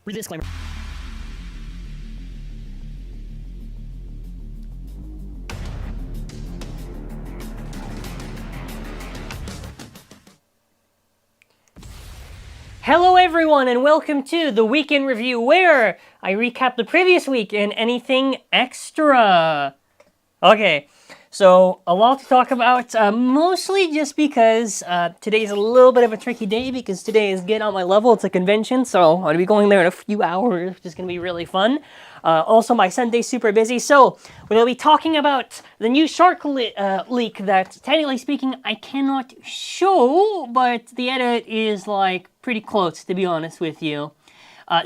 Read the disclaimer. Hello everyone and welcome to the Week in Review, where I recap the previous week and anything extra. Okay, so a lot to talk about, mostly just because today's a little bit of a tricky day because today is Get On My Level. It's a convention, so I'm going to be going there in a few hours, which is going to be really fun. Also, my Sunday's super busy, so we're going to be talking about the new shark leak that, technically speaking, I cannot show, but the edit is, like, pretty close, to be honest with you.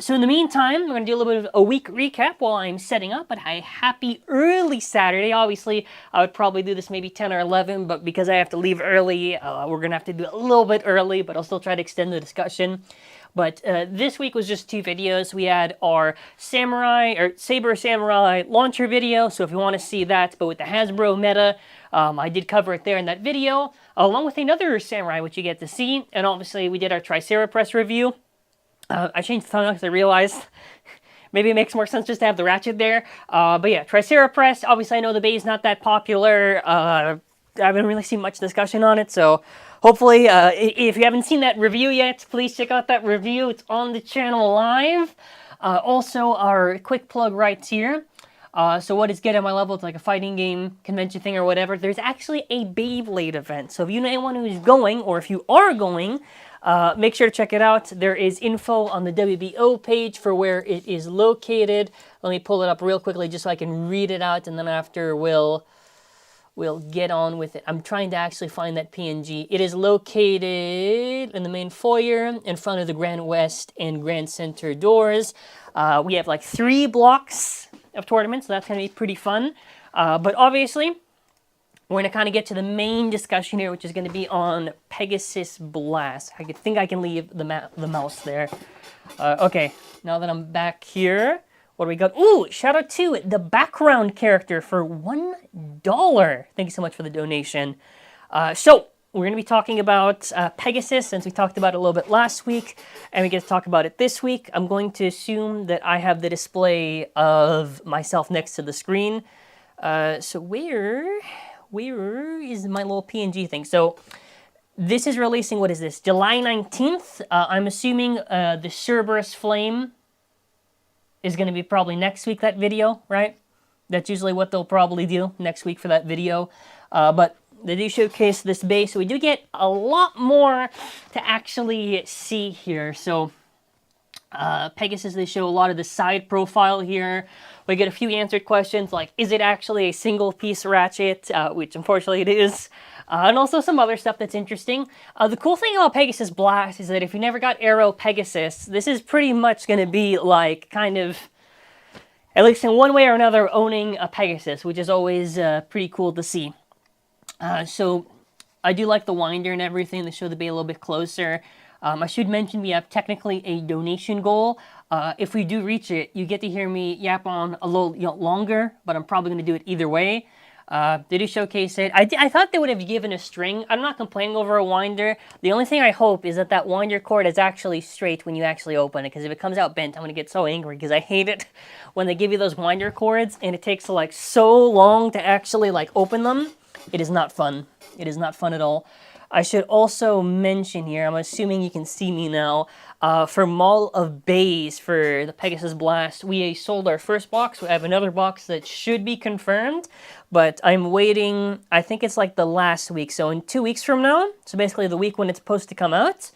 So in the meantime, we're going to do a little bit of a week recap while I'm setting up, but a happy early Saturday. Obviously, I would probably do this maybe 10 or 11, but because I have to leave early, we're going to have to do it a little bit early, but I'll still try to extend the discussion. But this week was just two videos. We had our Saber Samurai launcher video, so if you want to see that, but with the Hasbro meta, I did cover it there in that video, along with another Samurai, which you get to see, and obviously we did our Triceratops review. I changed the thumbnail because I realized maybe it makes more sense just to have the ratchet there. But yeah, Triceratops, obviously I know the Bay is not that popular. I haven't really seen much discussion on it, so hopefully, if you haven't seen that review yet, please check out that review. It's on the channel live. Also, our quick plug right here. So what is Get On My Level? It's like a fighting game convention thing or whatever. There's actually a Beyblade event. So if you know anyone who's going, or if you are going, make sure to check it out. There is info on the WBO page for where it is located. Let me pull it up real quickly just so I can read it out, and then after we'll get on with it. I'm trying to actually find that PNG. It is located in the main foyer in front of the Grand West and Grand Center doors. We have like 3 blocks of tournaments, so that's going to be pretty fun. But obviously, we're going to kind of get to the main discussion here, which is going to be on Pegasus Blast. I think I can leave the mouse there. Okay, now that I'm back here, what do we got? Ooh, shout out to the background character for $1. Thank you so much for the donation. So, we're going to be talking about Pegasus, since we talked about it a little bit last week, and we get to talk about it this week. I'm going to assume that I have the display of myself next to the screen. So where is my little PNG thing? So this is releasing, what is this, July 19th? I'm assuming the Cerberus Flame is going to be probably next week, that video, right? That's usually what they'll probably do next week for that video. But they do showcase this base, so we do get a lot more to actually see here. So Pegasus, they show a lot of the side profile here. We get a few answered questions like, is it actually a single piece ratchet? Which unfortunately it is. And also some other stuff that's interesting. The cool thing about Pegasus Blast is that if you never got Aero Pegasus, this is pretty much going to be like kind of, at least in one way or another, owning a Pegasus, which is always pretty cool to see. So I do like the winder and everything. They show the bay a little bit closer. I should mention we have technically a donation goal. If we do reach it, you get to hear me yap on a little longer, but I'm probably going to do it either way. They do showcase it. I thought they would have given a string. I'm not complaining over a winder. The only thing I hope is that that winder cord is actually straight when you actually open it, because if it comes out bent, I'm going to get so angry, because I hate it when they give you those winder cords and it takes like so long to actually like open them. It is not fun. It is not fun at all. I should also mention here, I'm assuming you can see me now, for Mall of Bays for the Pegasus Blast, we sold our first box. We have another box that should be confirmed, but I'm waiting, I think it's like the last week, so in 2 weeks from now, so basically the week when it's supposed to come out,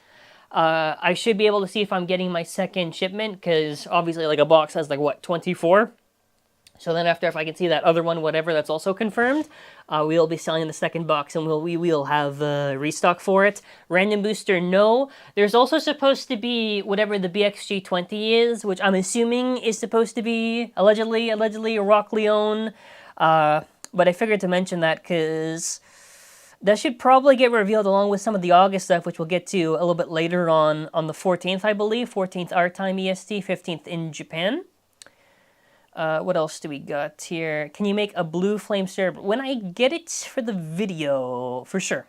I should be able to see if I'm getting my second shipment, because obviously like a box has like, what, 24? So then after, if I can see that other one, whatever, that's also confirmed, we'll be selling the second box, and we will have restock for it. Random booster, no. There's also supposed to be whatever the BXG20 is, which I'm assuming is supposed to be, allegedly, a Rock Leone. But I figured to mention that because that should probably get revealed along with some of the August stuff, which we'll get to a little bit later on the 14th, I believe. 14th our time EST, 15th in Japan. What else do we got here? Can you make a blue flame syrup? When I get it for the video, for sure.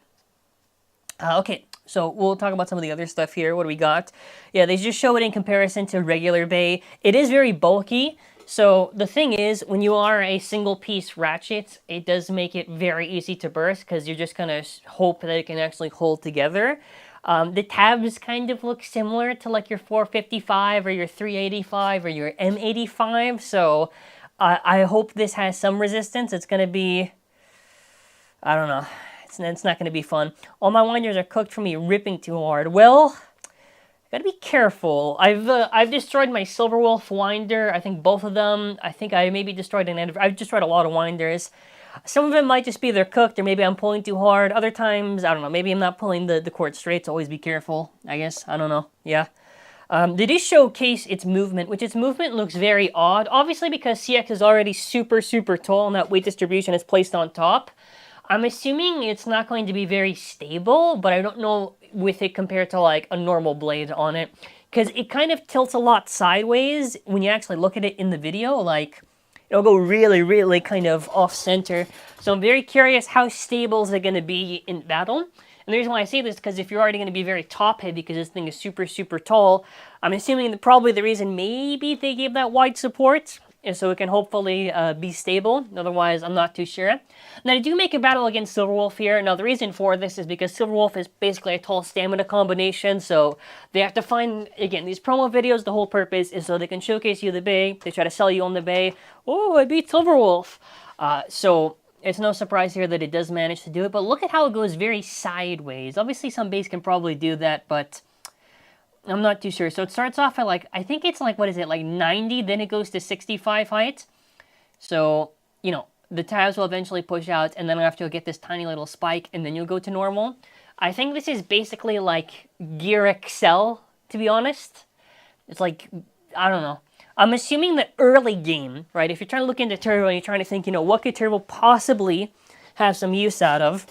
Okay, So we'll talk about some of the other stuff here. What do we got? Yeah, they just show it in comparison to regular Bey. It is very bulky. So the thing is, when you are a single piece ratchet, it does make it very easy to burst because you're just gonna hope that it can actually hold together. The tabs kind of look similar to like your 455 or your 385 or your M85. So I hope this has some resistance. It's gonna be, I don't know. It's not gonna be fun. All my winders are cooked from me ripping too hard. Well, gotta be careful. I've destroyed my Silverwolf winder. I think both of them. I think I maybe destroyed I've destroyed a lot of winders. Some of them might just be they're cooked, or maybe I'm pulling too hard. Other times, I don't know. Maybe I'm not pulling the cord straight. So always be careful. I guess I don't know. Yeah. They do showcase its movement, which its movement looks very odd. Obviously, because CX is already super tall, and that weight distribution is placed on top. I'm assuming it's not going to be very stable, but I don't know with it compared to like a normal blade on it, because it kind of tilts a lot sideways when you actually look at it in the video. Like it'll go really kind of off center. So I'm very curious how stable is it going to be in battle. And the reason why I say this is because if you're already going to be very top heavy because this thing is super tall, I'm assuming that probably the reason maybe they gave that wide support is so it can hopefully be stable. Otherwise, I'm not too sure. Now, I do make a battle against Silverwolf here. Now, the reason for this is because Silverwolf is basically a tall stamina combination, so they have to find, again, these promo videos, the whole purpose is so they can showcase you the Bey. They try to sell you on the Bey. Oh, I beat Silverwolf. So it's no surprise here that it does manage to do it, but look at how it goes very sideways. Obviously, some Beys can probably do that, but I'm not too sure. So it starts off at like, I think it's like, what is it, like 90, then it goes to 65 height. So, you know, the tabs will eventually push out, and then after you'll get this tiny little spike, and then you'll go to normal. I think this is basically like Gear Excel, to be honest. It's like, I don't know. I'm assuming that early game, right, if you're trying to look into Turbo and you're trying to think, you know, what could Turbo possibly have some use out of,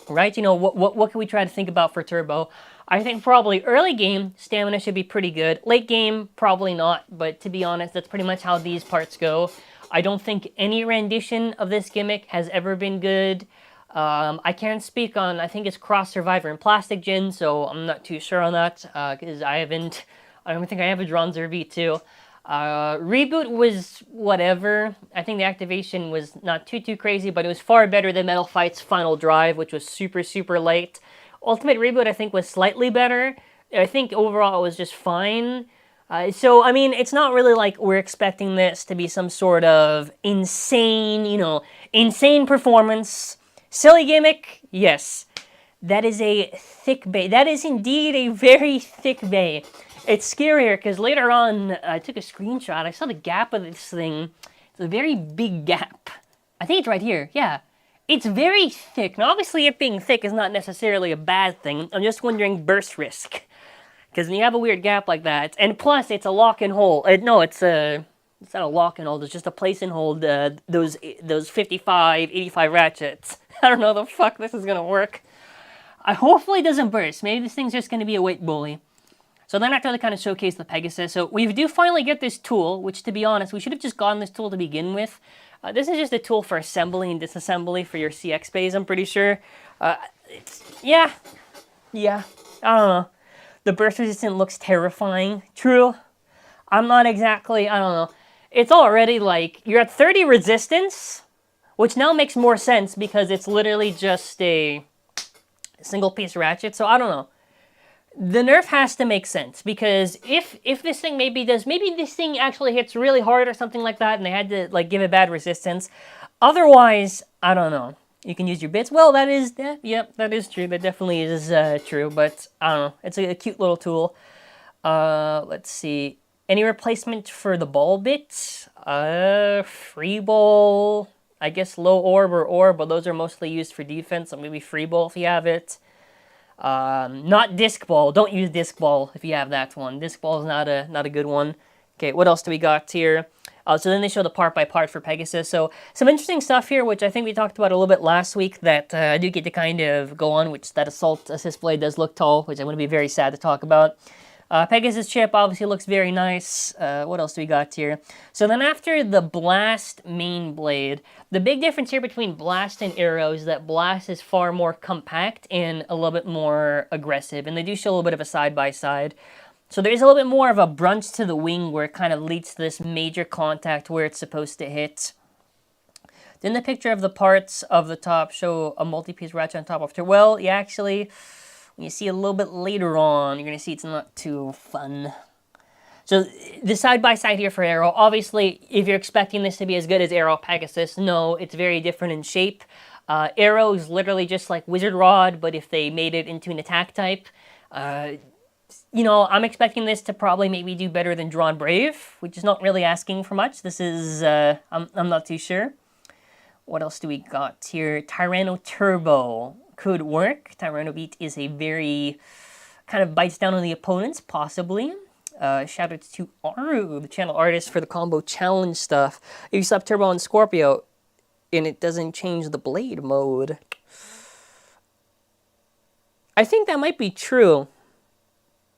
right? You know, what can we try to think about for Turbo? I think probably early game, stamina should be pretty good. Late game, probably not, but to be honest, that's pretty much how these parts go. I don't think any rendition of this gimmick has ever been good. I can't speak on, I think it's Cross Survivor and Plastic Gin, so I'm not too sure on that, because I don't think I have a Dronzer V2. Reboot was whatever. I think the activation was not too crazy, but it was far better than Metal Fight's Final Drive, which was super late. Ultimate Reboot, I think, was slightly better. I think overall it was just fine. So, I mean, it's not really like we're expecting this to be some sort of insane, you know, insane performance. Silly gimmick, yes. That is a thick Bey. That is indeed a very thick Bey. It's scarier because later on, I took a screenshot. I saw the gap of this thing. It's a very big gap. I think it's right here, yeah. It's very thick. Now, obviously, it being thick is not necessarily a bad thing. I'm just wondering burst risk. Because when you have a weird gap like that, and plus, it's a lock and hold. No, it's not a lock and hold. It's just a place and hold those 55, 85 ratchets. I don't know the fuck this is going to work. Hopefully it doesn't burst. Maybe this thing's just going to be a weight bully. So then after they kind of showcase the Pegasus, so we do finally get this tool, which to be honest, we should have just gotten this tool to begin with. This is just a tool for assembly and disassembly for your CX Beys, I'm pretty sure. Yeah, I don't know. The burst resistant looks terrifying. True. I'm not exactly, I don't know. It's already like, you're at 30 resistance, which now makes more sense because it's literally just a single piece ratchet, so I don't know. The nerf has to make sense, because if this thing maybe this thing actually hits really hard or something like that, and they had to like give it bad resistance. Otherwise, I don't know. You can use your bits. Well, that is, yep, that is true. That definitely is true, but I don't know. It's a cute little tool. Let's see. Any replacement for the ball bits? Free ball. I guess low orb or orb, but those are mostly used for defense, so maybe free ball if you have it. Not disc ball. Don't use disc ball if you have that one. Disc ball is not a good one. Okay, what else do we got here? So then they show the part by part for Pegasus. So some interesting stuff here, which I think we talked about a little bit last week that I do get to kind of go on, which that Assault Assist Blade does look tall, which I'm going to be very sad to talk about. Pegasus chip obviously looks very nice. What else do we got here? So then after the Blast main blade, the big difference here between Blast and Arrow is that Blast is far more compact and a little bit more aggressive, and they do show a little bit of a side-by-side. So there's a little bit more of a brunch to the wing where it kind of leads to this major contact where it's supposed to hit. Then the picture of the parts of the top show a multi-piece ratchet on top of it. Well, you actually... when you see a little bit later on, you're going to see it's not too fun. So the side-by-side here for Arrow, obviously, if you're expecting this to be as good as Arrow Pegasus, no, it's very different in shape. Arrow is literally just like Wizard Rod, but if they made it into an attack type. You know, I'm expecting this to probably maybe do better than Drawn Brave, which is not really asking for much. This is, I'm not too sure. What else do we got here? Tyranno Turbo could work. Tyranno Beat is a very, kind of bites down on the opponents, possibly. Shout out to Aru, the channel artist for the combo challenge stuff. If you slap Turbo on Scorpio, and it doesn't change the blade mode. I think that might be true.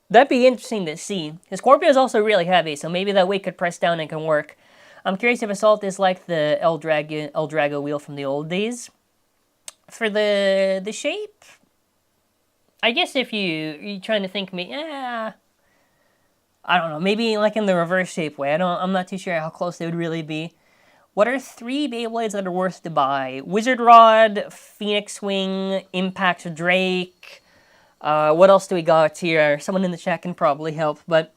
That'd be interesting to see. Scorpio is also really heavy, so maybe that weight could press down and can work. I'm curious if Assault is like the El Drago wheel from the old days. For the shape, I guess if you're trying to think, I don't know, maybe like in the reverse shape way. I'm not too sure how close they would really be. What are 3 Beyblades that are worth to buy? Wizard Rod, Phoenix Wing, Impact Drake. What else do we got here? Someone in the chat can probably help, but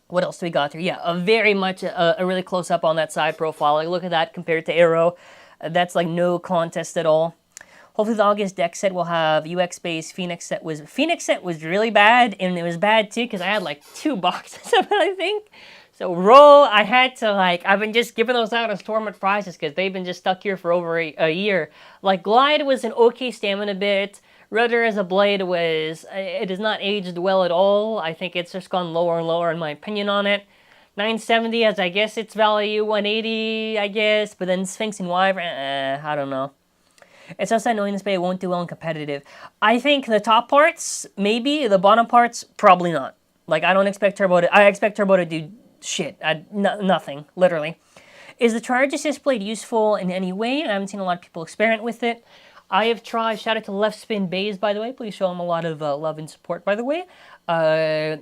what else do we got here? Yeah, very much a really close up on that side profile. Like, look at that compared to Arrow. That's like no contest at all. Hopefully the August deck set will have UX-based Phoenix set was really bad, and it was bad too because I had like 2 boxes of it, I think. So roll, I had to I've been just giving those out as tournament prizes because they've been just stuck here for over a year. Like Glide was an okay stamina bit. Rudder as a blade it has not aged well at all. I think it's just gone lower and lower in my opinion on it. 970 as I guess its value, 180 I guess, but then Sphinx and Wyvern, I don't know. It's just that knowing this bay won't do well in competitive. I think the top parts, maybe. The bottom parts, probably not. Like, I expect Turbo to do shit. Nothing, literally. Is the Charge Assist Blade useful in any way? I haven't seen a lot of people experiment with it. I have tried, shout out to Left Spin Bays, by the way. Please show them a lot of love and support, by the way. I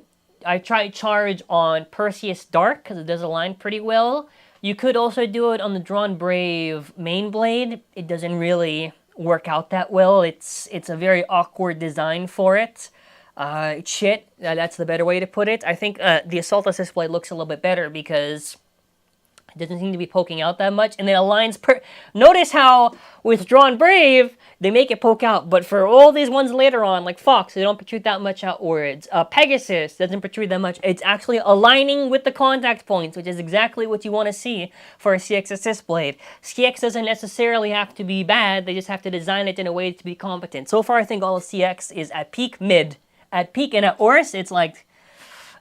tried Charge on Perseus Dark, because it does align pretty well. You could also do it on the Drawn Brave main blade. It doesn't really work out that well. It's a very awkward design for it. Shit, that's the better way to put it. I think the Assault Assist Blade looks a little bit better because it doesn't seem to be poking out that much, and it aligns Notice how, with Drawn Brave, they make it poke out, but for all these ones later on, like Fox, they don't protrude that much outwards. Pegasus doesn't protrude that much. It's actually aligning with the contact points, which is exactly what you want to see for a CX Assist Blade. CX doesn't necessarily have to be bad, they just have to design it in a way to be competent. So far, I think all of CX is at peak mid. At peak, and at worst, it's like,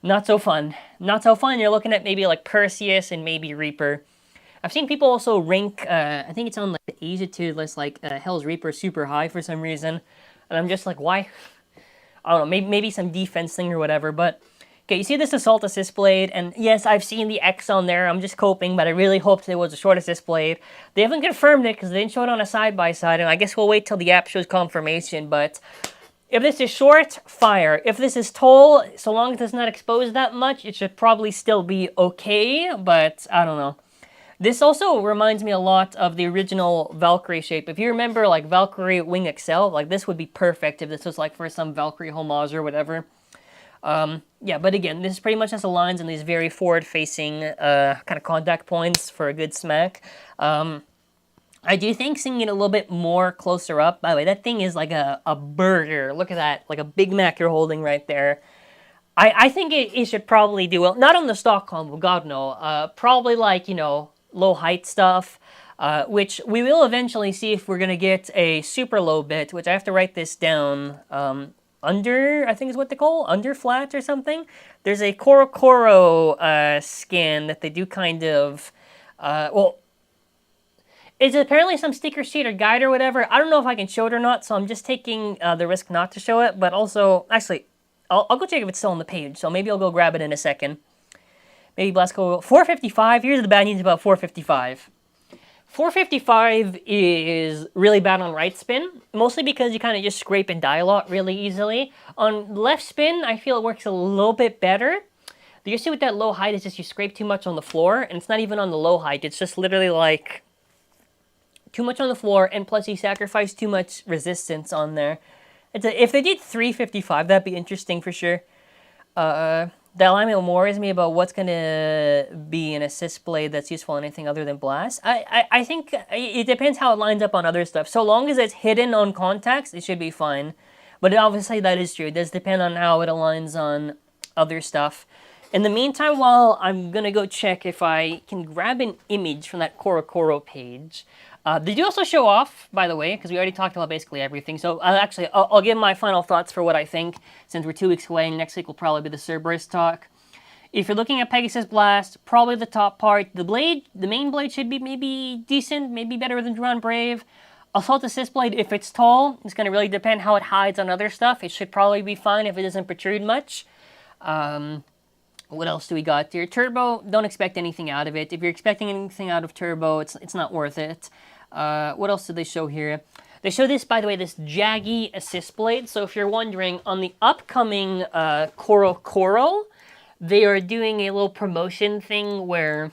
not so fun. Not so fun. You're looking at maybe like Perseus and maybe Reaper. I've seen people also rank, I think it's on like the Asia tier list, like Hell's Reaper super high for some reason. And I'm just like, why? I don't know, maybe some defense thing or whatever. But, okay, you see this Assault Assist Blade. And yes, I've seen the X on there. I'm just coping, but I really hoped it was a Short Assist Blade. They haven't confirmed it because they didn't show it on a side-by-side. And I guess we'll wait till the app shows confirmation. But if this is short, fire. If this is tall, so long as it's not exposed that much, it should probably still be okay, but I don't know. This also reminds me a lot of the original Valkyrie shape. If you remember, like, Valkyrie Wing XL, like, this would be perfect if this was, like, for some Valkyrie homage or whatever. Yeah, but again, this pretty much has the lines and these very forward-facing kind of contact points for a good smack. I do think seeing it a little bit more closer up, by the way, that thing is like a burger. Look at that, like a Big Mac you're holding right there. I think it should probably do well. Not on the stock combo, God no. Probably like, you know, low height stuff, which we will eventually see if we're going to get a super low bit, which I have to write this down. Under, I think is what they call, under flat or something. There's a Koro scan that they do kind of, well, it's apparently some sticker sheet or guide or whatever. I don't know if I can show it or not, so I'm just taking the risk not to show it. But also, actually, I'll go check if it's still on the page, so maybe I'll go grab it in a second. Maybe Blasco 455. Here's the bad news about 455. 455 is really bad on right spin, mostly because you kind of just scrape and die a lot really easily. On left spin, I feel it works a little bit better. The issue with that low height is just you scrape too much on the floor, and it's not even on the low height, it's just literally like too much on the floor, and plus you sacrifice too much resistance on there. If they did 355, that'd be interesting for sure. The alignment worries me about what's going to be an assist blade that's useful in anything other than blast. I think it depends how it lines up on other stuff. So long as it's hidden on contacts, it should be fine. But obviously that is true. It does depend on how it aligns on other stuff. In the meantime, while I'm going to go check if I can grab an image from that Korokoro page. They do also show off, by the way, because we already talked about basically everything. So I'll give my final thoughts for what I think, since we're 2 weeks away, and next week will probably be the Cerberus talk. If you're looking at Pegasus Blast, probably the top part. The main blade should be maybe decent, maybe better than Drawn Brave. Assault Assist Blade, if it's tall, it's going to really depend how it hides on other stuff. It should probably be fine if it doesn't protrude much. What else do we got here? Turbo, don't expect anything out of it. If you're expecting anything out of Turbo, it's not worth it. What else did they show here? They show this, by the way, this Jaggy Assist Blade. So if you're wondering, on the upcoming Korokoro, they are doing a little promotion thing where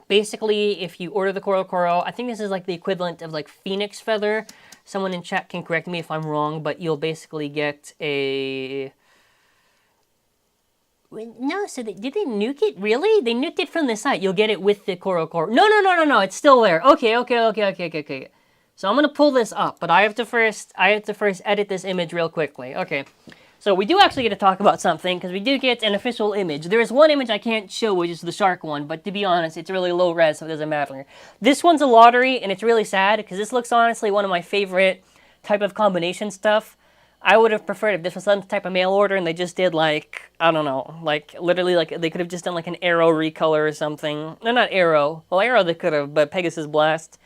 basically if you order the Korokoro, I think this is like the equivalent of like Phoenix Feather. Someone in chat can correct me if I'm wrong, but you'll basically get a... No, so did they nuke it? Really? They nuked it from the site. You'll get it with the Korokoro. No, it's still there. Okay. So I'm gonna pull this up, but I have to first edit this image real quickly. Okay. So we do actually get to talk about something, because we do get an official image. There is one image I can't show, which is the shark one, but to be honest, it's really low res, so it doesn't matter. This one's a lottery, and it's really sad, because this looks honestly one of my favorite type of combination stuff. I would have preferred if this was some type of mail order and they just did like, I don't know, like literally like they could have just done like an Arrow recolor or something. No, not Arrow. Well, Arrow they could have, but Pegasus Blast.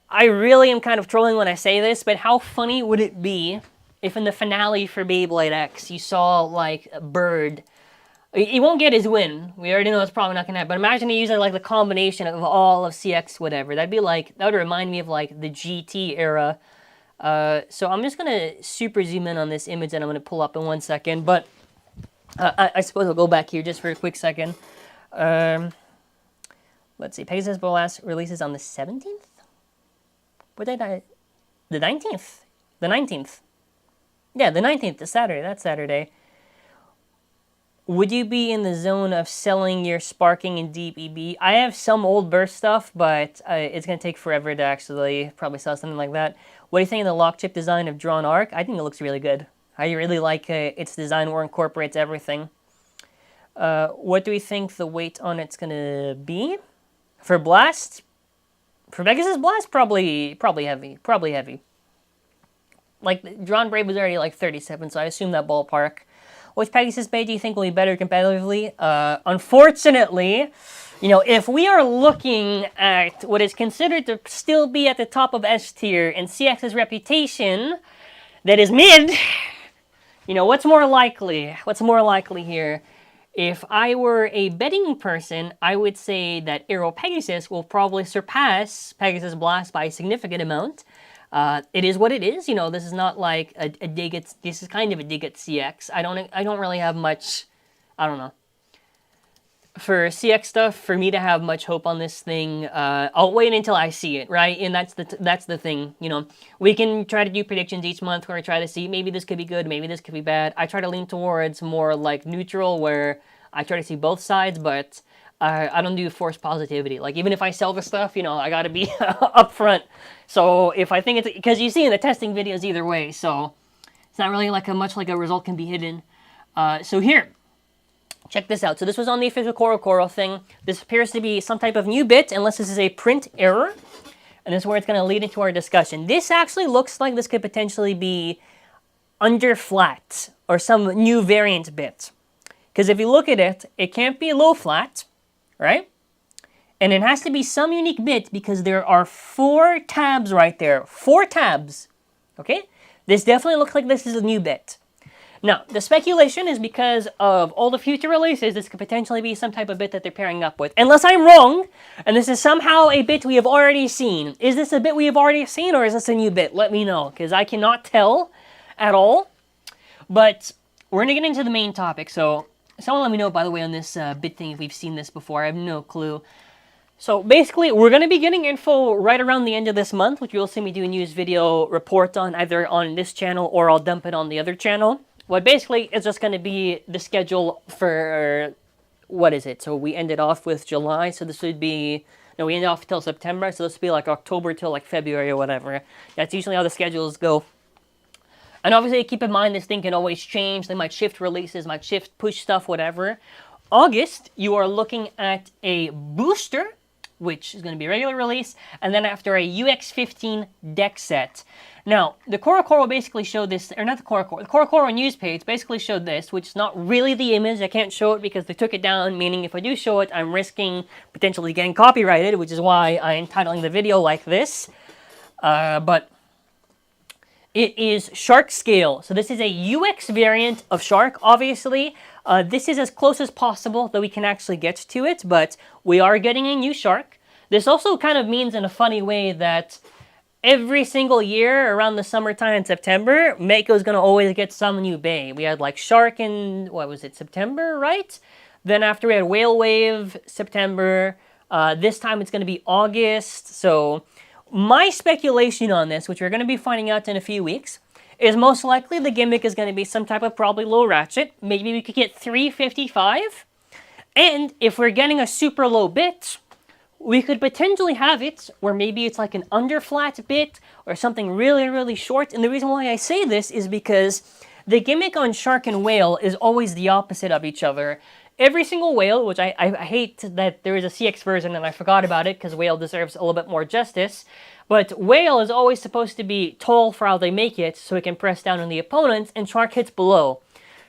I really am kind of trolling when I say this, but how funny would it be if in the finale for Beyblade X you saw like a Bird. He won't get his win. We already know it's probably not going to happen. But imagine he uses like the combination of all of CX whatever. That would remind me of like the GT era. So I'm just going to super zoom in on this image that I'm going to pull up in 1 second, but I suppose I'll go back here just for a quick second. Let's see, Pegasus Blast releases on the 17th? What did I... The 19th? The 19th. Yeah, the 19th, the Saturday, that's Saturday. Would you be in the zone of selling your Sparking and Deep EB? I have some old burst stuff, but it's going to take forever to actually probably sell something like that. What do you think of the lock chip design of Drawn Arc? I think it looks really good. I really like its design where it incorporates everything. What do we think the weight on it's going to be? For Blast? For Pegasus Blast, probably heavy. Probably heavy. Like, Drawn Brave was already like 37, so I assume that ballpark. Which Pegasus Blade do you think will be better competitively? Unfortunately, you know, if we are looking at what is considered to still be at the top of S tier and CX's reputation that is mid, you know, what's more likely? What's more likely here? If I were a betting person, I would say that Aero Pegasus will probably surpass Pegasus Blast by a significant amount. It is what it is, you know, this is not like a dig at, this is kind of a dig at CX. I don't really have much, I don't know. For CX stuff, for me to have much hope on this thing, I'll wait until I see it, right? And that's the thing, you know. We can try to do predictions each month where I try to see maybe this could be good, maybe this could be bad. I try to lean towards more like neutral where I try to see both sides, but I don't do forced positivity. Like, even if I sell the stuff, you know, I gotta be upfront. So if I think it's, because you see in the testing videos either way, so it's not really like much like a result can be hidden. So here, check this out. So this was on the official Korokoro thing. This appears to be some type of new bit, unless this is a print error. And this is where it's going to lead into our discussion. This actually looks like this could potentially be under flat, or some new variant bit. Because if you look at it, it can't be low flat, right? And it has to be some unique bit because there are 4 tabs right there. 4 tabs, okay? This definitely looks like this is a new bit. Now, the speculation is because of all the future releases, this could potentially be some type of bit that they're pairing up with. Unless I'm wrong, and this is somehow a bit we have already seen. Is this a bit we have already seen, or is this a new bit? Let me know, because I cannot tell at all. But we're going to get into the main topic, so someone let me know, by the way, on this bit thing if we've seen this before. I have no clue. So basically, we're going to be getting info right around the end of this month, which you'll see me do a news video report on, either on this channel or I'll dump it on the other channel. What basically is just going to be the schedule for, what is it? So we ended off with July, so this would be, no, we ended off till September, so this would be like October till like February or whatever. That's usually how the schedules go. And obviously, keep in mind, this thing can always change. They might shift releases, might shift push stuff, whatever. August, you are looking at a booster, which is going to be a regular release, and then after a UX15 deck set. Now, the CoroCoro basically showed this, or not the CoroCoro news page basically showed this, which is not really the image. I can't show it because they took it down, meaning if I do show it, I'm risking potentially getting copyrighted, which is why I'm titling the video like this. But it is Shark Scale. So this is a UX variant of Shark, obviously. This is as close as possible that we can actually get to it, but we are getting a new Shark. This also kind of means in a funny way that every single year around the summertime in September, Mako's going to always get some new Bay. We had like Shark in, what was it, September, right? Then after we had Whale Wave, September. This time it's going to be August. So my speculation on this, which we're going to be finding out in a few weeks, is most likely the gimmick is going to be some type of probably low ratchet. Maybe we could get 355. And if we're getting a super low bit, we could potentially have it where maybe it's like an underflat bit or something really, really short. And the reason why I say this is because the gimmick on Shark and Whale is always the opposite of each other. Every single Whale, which I hate that there is a CX version and I forgot about it because Whale deserves a little bit more justice, but Whale is always supposed to be tall for how they make it so it can press down on the opponents, and Shark hits below.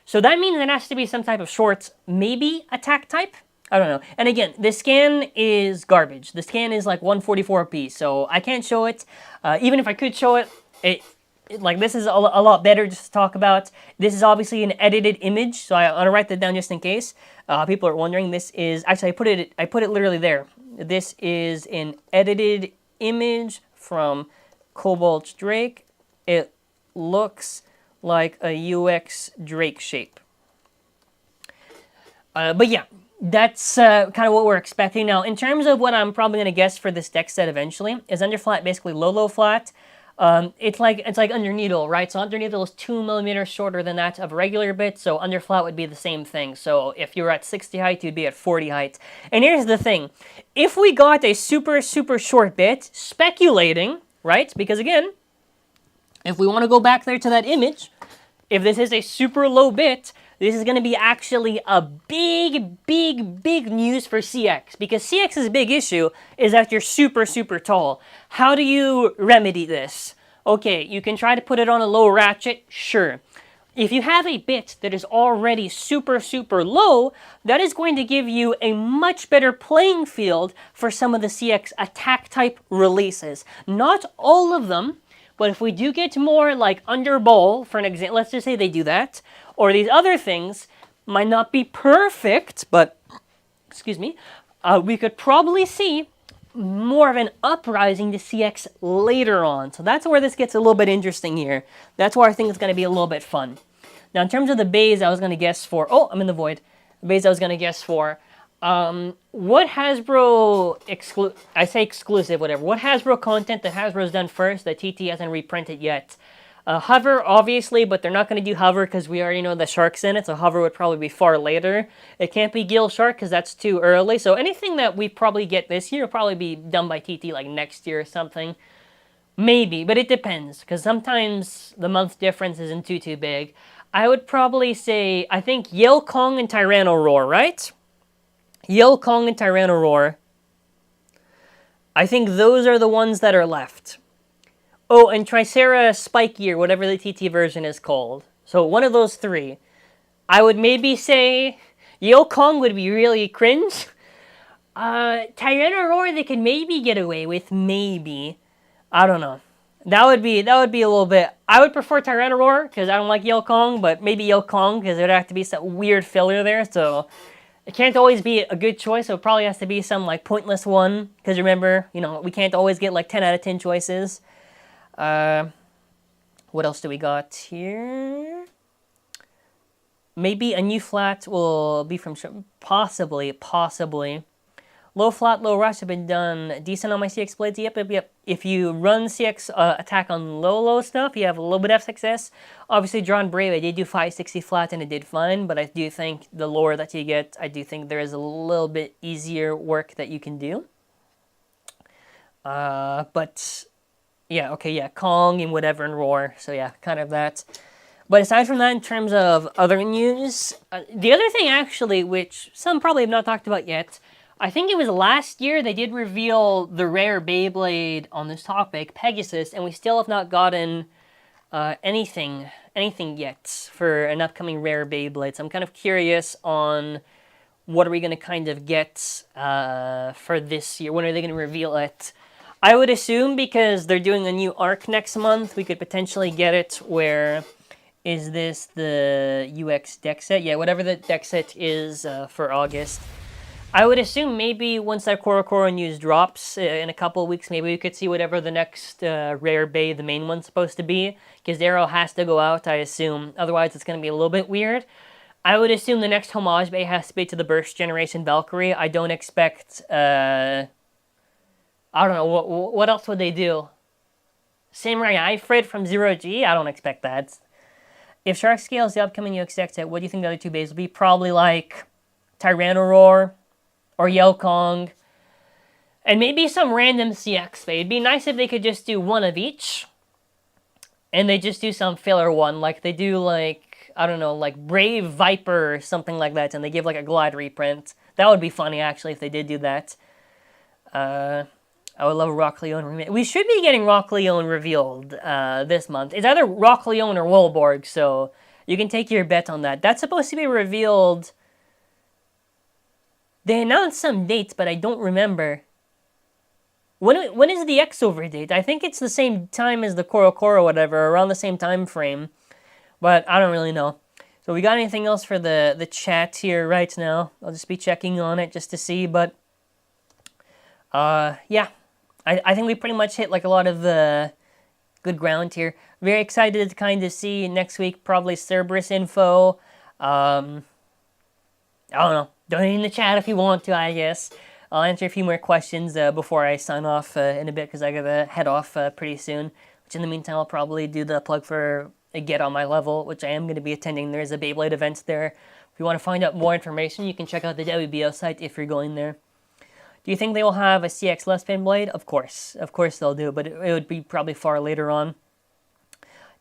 So that means it has to be some type of short, maybe attack type? I don't know. And again, the scan is garbage. The scan is like 144p, so I can't show it. Even if I could show it, like this is a lot better just to talk about. This is obviously an edited image, so I want to write that down just in case. People are wondering. This is actually I put it literally there. This is an edited image from Cobalt Drake. It looks like a UX Drake shape. But yeah, that's kind of what we're expecting. Now, in terms of what I'm probably going to guess for this deck set eventually, is underflat basically low flat. It's like under needle, right? So under needle is 2 millimeters shorter than that of a regular bit, so underflat would be the same thing. So if you were at 60 height, you'd be at 40 height. And here's the thing. If we got a super short bit, speculating, right? Because again, if we want to go back there to that image, if this is a super low bit, this is going to be actually a big news for CX. Because CX's big issue is that you're super tall. How do you remedy this? Okay, you can try to put it on a low ratchet, sure. If you have a bit that is already super low, that is going to give you a much better playing field for some of the CX attack type releases. Not all of them, but if we do get more like under ball, for an example, let's just say they do that, or these other things might not be perfect, but, excuse me, we could probably see more of an uprising to CX later on. So that's where this gets a little bit interesting here. That's where I think it's going to be a little bit fun. Now, in terms of the bays I was going to guess for, oh, I'm in the void. The bays I was going to guess for, what Hasbro, I say exclusive, whatever, what Hasbro content that Hasbro's done first that TT hasn't reprinted yet? Hover, obviously, but they're not going to do Hover because we already know the Shark's in it, so Hover would probably be far later. It can't be Gill Shark because that's too early, so anything that we probably get this year will probably be done by TT like next year or something. Maybe, but it depends, because sometimes the month difference isn't too big. I would probably say, I think Yale Kong and Tyranno Roar, right? Yale Kong and Tyranno Roar. I think those are the ones that are left. Oh, and Tricera Spiky, or whatever the TT version is called. So one of those three. I would maybe say Yale Kong would be really cringe. Tyranno Roar they could maybe get away with, maybe. I don't know. That would be a little bit. I would prefer Tyranitar because I don't like Yelkong, but maybe Yelkong because there'd have to be some weird filler there. So it can't always be a good choice. So it probably has to be some like pointless one. Because remember, we can't always get like 10 out of 10 choices. What else do we got here? Maybe a new flat will be from possibly. Low flat, low rush have been done decent on my CX blades. Yep. If you run CX attack on low stuff, you have a little bit of success. Obviously, Drawn Brave, I did do 560 flat and it did fine, but I do think the lower that you get, I do think there is a little bit easier work that you can do. But, yeah, okay, yeah, Kong and whatever and Roar, so yeah, kind of that. But aside from that, in terms of other news, the other thing actually, which some probably have not talked about yet, I think it was last year they did reveal the rare Beyblade on this topic, Pegasus, and we still have not gotten anything yet for an upcoming rare Beyblade. So I'm kind of curious on what are we going to kind of get for this year. When are they going to reveal it? I would assume because they're doing a new arc next month, we could potentially get it where... Is this the UX deck set? Yeah, whatever the deck set is for August. I would assume maybe once that Korokoro news drops in a couple of weeks, maybe we could see whatever the next rare Bay, the main one's supposed to be. Because Arrow has to go out, I assume. Otherwise, it's going to be a little bit weird. I would assume the next Homage Bay has to be to the Burst Generation Valkyrie. I don't expect... I don't know, what else would they do? Samurai Ifrit from Zero G? I don't expect that. If Shark scales the upcoming UX deck set, what do you think the other two bays will be? Probably like Tyranitar or Yelkong. And maybe some random CX bay. It'd be nice if they could just do one of each. And they just do some filler one. Like they do like, I don't know, like Brave Viper or something like that. And they give like a Glide reprint. That would be funny actually if they did do that. I would love Rock Leone. We should be getting Rock Leone revealed this month. It's either Rock Leone or Wolborg, so you can take your bet on that. That's supposed to be revealed... They announced some dates, but I don't remember. When is the X-Over date? I think it's the same time as the Korokoro, whatever, around the same time frame. But I don't really know. So we got anything else for the chat here right now? I'll just be checking on it just to see, but... yeah. I think we pretty much hit like a lot of the good ground here. Very excited to kind of see next week probably Cerberus info. I don't know. Donate in the chat if you want to, I guess. I'll answer a few more questions before I sign off in a bit because I gotta head off pretty soon. Which in the meantime, I'll probably do the plug for a Get On My Level, which I am going to be attending. There's a Beyblade event there. If you want to find out more information, you can check out the WBO site if you're going there. Do you think they will have a CX less pin blade? Of course they'll do, but it would be probably far later on.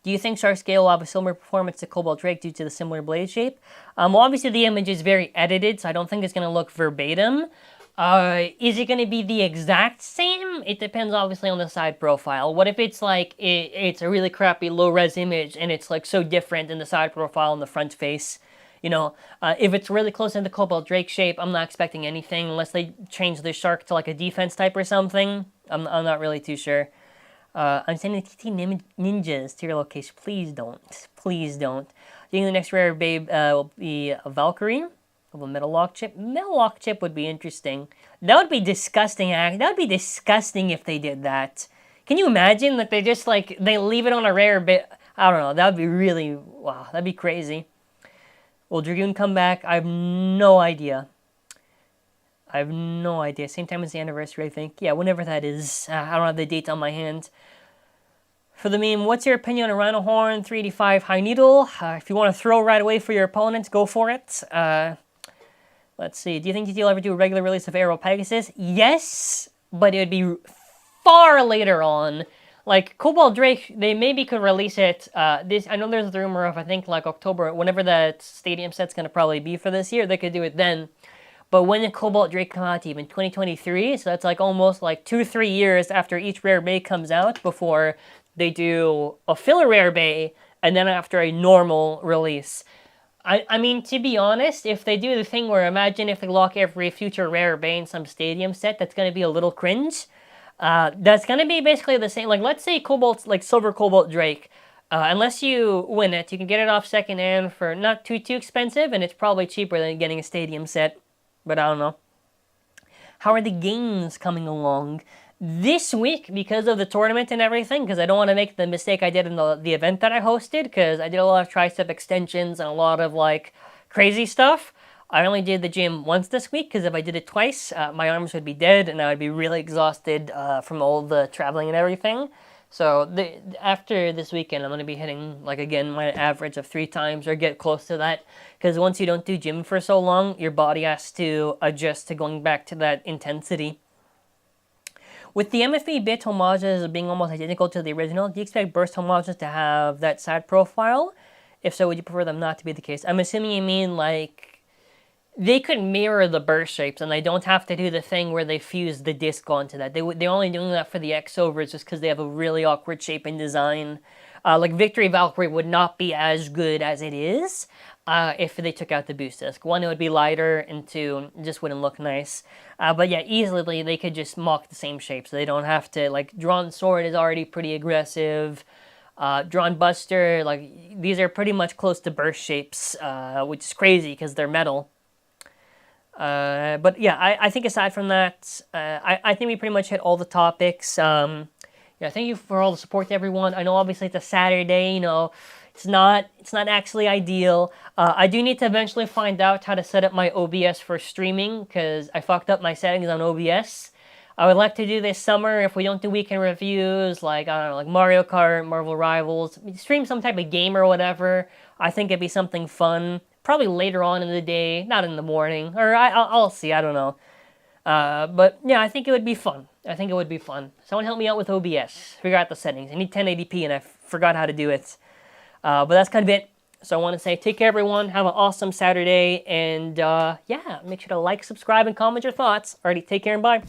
Do you think Shark Scale will have a similar performance to Cobalt Drake due to the similar blade shape? Well, obviously the image is very edited, so I don't think it's going to look verbatim. Is it going to be the exact same? It depends obviously on the side profile. What if it's like, it's a really crappy low-res image and it's like so different in the side profile and the front face? You know, if it's really close to the Cobalt Drake shape, I'm not expecting anything unless they change the shark to like a defense type or something. I'm not really too sure. I'm sending TT Ninjas to your location. Please don't. Please don't. Do you think the next rare babe will be a Valkyrie? Of a metal lock chip? Metal lock chip would be interesting. That would be disgusting. That would be disgusting if they did that. Can you imagine that they just like, they leave it on a rare bit? I don't know. That would be really, wow, that'd be crazy. Will Dragoon come back? I have no idea. I have no idea. Same time as the anniversary, I think. Yeah, whenever that is. I don't have the date on my hand. For the meme, what's your opinion on Rhino Horn 385 High Needle? If you want to throw right away for your opponent, go for it. Let's see. Do you think you'll ever do a regular release of Arrow Pegasus? Yes, but it would be far later on. Like, Cobalt Drake, they maybe could release it, I know there's the rumor of, I think, like, October, whenever that stadium set's going to probably be for this year, they could do it then. But when did Cobalt Drake come out even? 2023? So that's, like, almost, like, 2-3 years after each rare bay comes out before they do a filler rare bay, and then after a normal release. I mean, to be honest, if they do the thing where, imagine if they lock every future rare bay in some stadium set, that's going to be a little cringe. That's gonna be basically the same. Like, let's say Cobalt, like Silver Cobalt Drake. Unless you win it, you can get it off secondhand for not too expensive, and it's probably cheaper than getting a stadium set. But I don't know. How are the games coming along? This week, because of the tournament and everything, because I don't want to make the mistake I did in the event that I hosted, because I did a lot of tricep extensions and a lot of, like, crazy stuff. I only did the gym once this week, because if I did it twice, my arms would be dead, and I would be really exhausted from all the traveling and everything. So after this weekend, I'm going to be hitting, like, again, my average of 3 times, or get close to that. Because once you don't do gym for so long, your body has to adjust to going back to that intensity. With the MFB bit homages being almost identical to the original, do you expect burst homages to have that side profile? If so, would you prefer them not to be the case? I'm assuming you mean, like, they could mirror the burst shapes, and they don't have to do the thing where they fuse the disc onto that. They're only doing that for the X-overs just because they have a really awkward shape and design. Like, Victory Valkyrie would not be as good as it is if they took out the boost disc. 1, it would be lighter, and 2, it just wouldn't look nice. But yeah, easily they could just mock the same shape, so they don't have to, like, Drawn Sword is already pretty aggressive. Drawn Buster, like, these are pretty much close to burst shapes, which is crazy because they're metal. But yeah, I think aside from that, I think we pretty much hit all the topics. Yeah, thank you for all the support to everyone. I know obviously it's a Saturday, you know, it's not actually ideal. I do need to eventually find out how to set up my OBS for streaming, because I fucked up my settings on OBS. I would like to do this summer, if we don't do weekend reviews, like, I don't know, like Mario Kart, Marvel Rivals, stream some type of game or whatever. I think it'd be something fun. Probably later on in the day, not in the morning, or I'll see, I don't know. But yeah, I think it would be fun. I think it would be fun. Someone help me out with OBS. Figure out the settings. I need 1080p and I forgot how to do it. But that's kind of it. So I want to say take care, everyone. Have an awesome Saturday. And yeah, make sure to like, subscribe, and comment your thoughts. Alrighty, take care and bye.